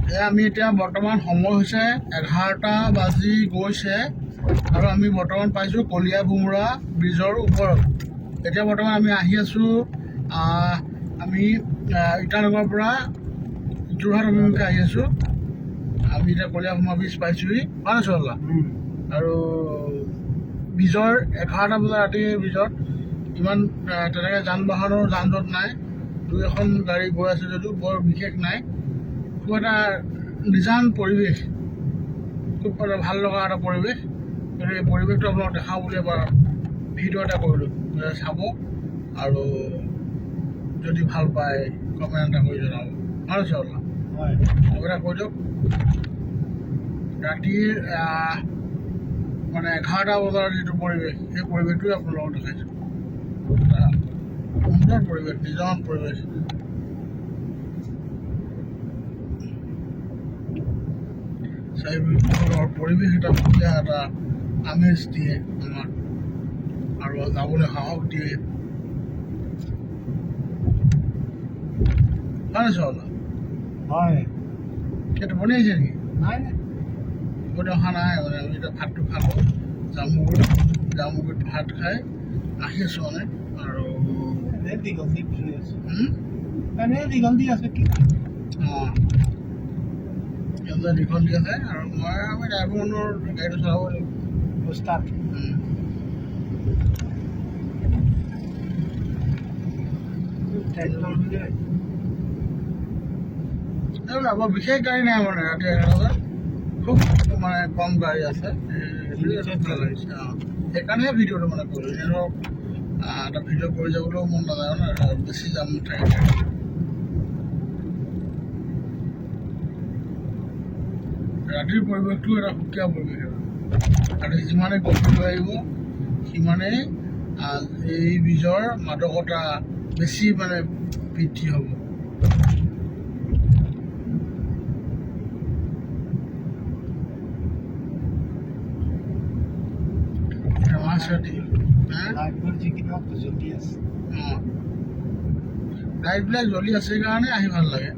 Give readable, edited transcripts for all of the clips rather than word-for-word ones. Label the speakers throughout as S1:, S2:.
S1: আমি এতিয়া বৰ্তমান সময় হৈছে 11টা বাজি গৈছে আৰু আমি বৰ্তমান পাইছোঁ কলীয়া ভোমোৰা ব্ৰিজৰ ওপৰত। এতিয়া বৰ্তমান আমি আহি আছোঁ আমি ইটানগৰৰ পৰা যোৰহাট অভিমুখে আহি আছোঁ। আমি এতিয়া কলীয়া ভোমোৰা ব্ৰিজ পাইছোঁহি মানে চলা আৰু ব্ৰিজৰ 11টা বজাত ৰাতিৰ ব্ৰিজত ইমান তেনেকৈ যান বাহনৰ যান জঁট নাই। দুই এখন গাড়ী গৈ আছে যদিও বৰ বিশেষ নাই। খুব এটা নিজান পৰিৱেশ, খুব এটা ভাল লগা এটা পৰিৱেশ। কিন্তু এই পৰিৱেশটো আপোনাক দেখাওঁ বুলি এবাৰ ভিডিঅ' এটা কৰিলোঁ, চাব আৰু যদি ভাল পায় কমেণ্ট এটা কৰি জনাব। ভাল হৈছে আপোনাক এটা কৈ দিয়ক। ৰাতিৰ মানে 11টা বজাৰ যিটো পৰিৱেশ, সেই পৰিৱেশটোৱে আপোনালোকক দেখাইছোঁ। সুন্দৰ পৰিৱেশ, নিজান পৰিৱেশ। পৰিৱেশ এটা সুকীয়া এটা আমেজ দিয়ে আমাক আৰু যাবলৈ সাহস দিয়ে। হয় চল
S2: হয়
S1: সেইটো বনি আহিছে নেকি?
S2: নাই
S1: টোপনি অহা নাই মানে। আমি এতিয়া ভাতটো খালোঁ, জামুগুৰিত ভাত খাই আহি আছোঁ মানে। আৰু
S2: দীঘল দি আছে এনেই দীঘল দি আছে কি
S1: অঁ দীঘল দি আছে আৰু আমি ড্ৰাইভাৰ মানুহৰ গাড়ীটো চলাব লাগিব।
S2: ষ্টাৰ্ট
S1: এইবিলাক বৰ বিশেষ গাড়ী নাই মানে ৰাতি 11 বজাত খুব মানে কম গাড়ী আছে। ভাল লাগিছে সেইকাৰণেহে ভিডিঅ'টো মানে কৰিলোঁ। এনে ধৰক এটা ভিডিঅ' কৰি যাবলৈও মন নাযায় ন, বেছি যাম থাকে। ৰাতিৰ পৰিৱেশটো এটা সুকীয়া পৰিৱেশ আৰু যিমানে গধূলি আহিব সিমানেই এই ব্ৰিজৰ মাদকতা বেছি মানে বৃদ্ধি হ'ব। লাইটবিলাক জ্বলি আছে কাৰণে আহি ভাল লাগে।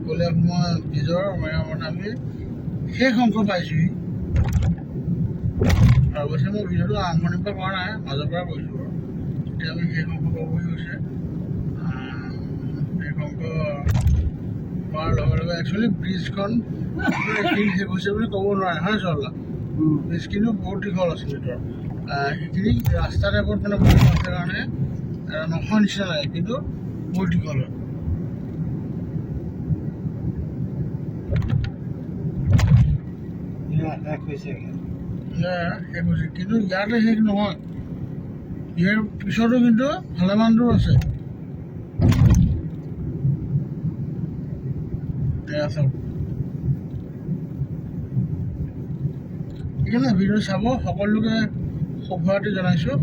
S1: কলীয়া ভোমোৰা ব্ৰিজৰ মানে আমি শেষ অংশ পাইছোঁহি। আৰু অৱশ্যে মই ভিডিঅ'টো আৰম্ভণিৰ পৰা কৰা নাই, মাজৰ পৰা কৰিছোঁ বাৰু। এতিয়া আমি শেষ অংশ পাবহি হৈছে। শেষ অংশ পোৱাৰ লগে লগে একচুৱেলি ব্ৰিজখন এইখিনি শেষ হৈছে বুলি ক'ব নোৱাৰে, হয় চলা। ব্ৰিজখিনিও বহুত দীঘল আছিল ভিতৰত। সেইখিনি ৰাস্তা টাইপত মানে বহুত আছে কাৰণে নহয় নিচিনা লাগে, কিন্তু বহুত দীঘল হয়।
S2: শেষ হৈছে
S1: কিন্তু ইয়াতে শেষ নহয়, ইয়াৰ পিছতো কিন্তু ভালেমান দূৰ আছে। সেইকাৰণে ভিডিঅ' চাব, সকলোকে শুভৰাত্ৰি জনাইছোঁ।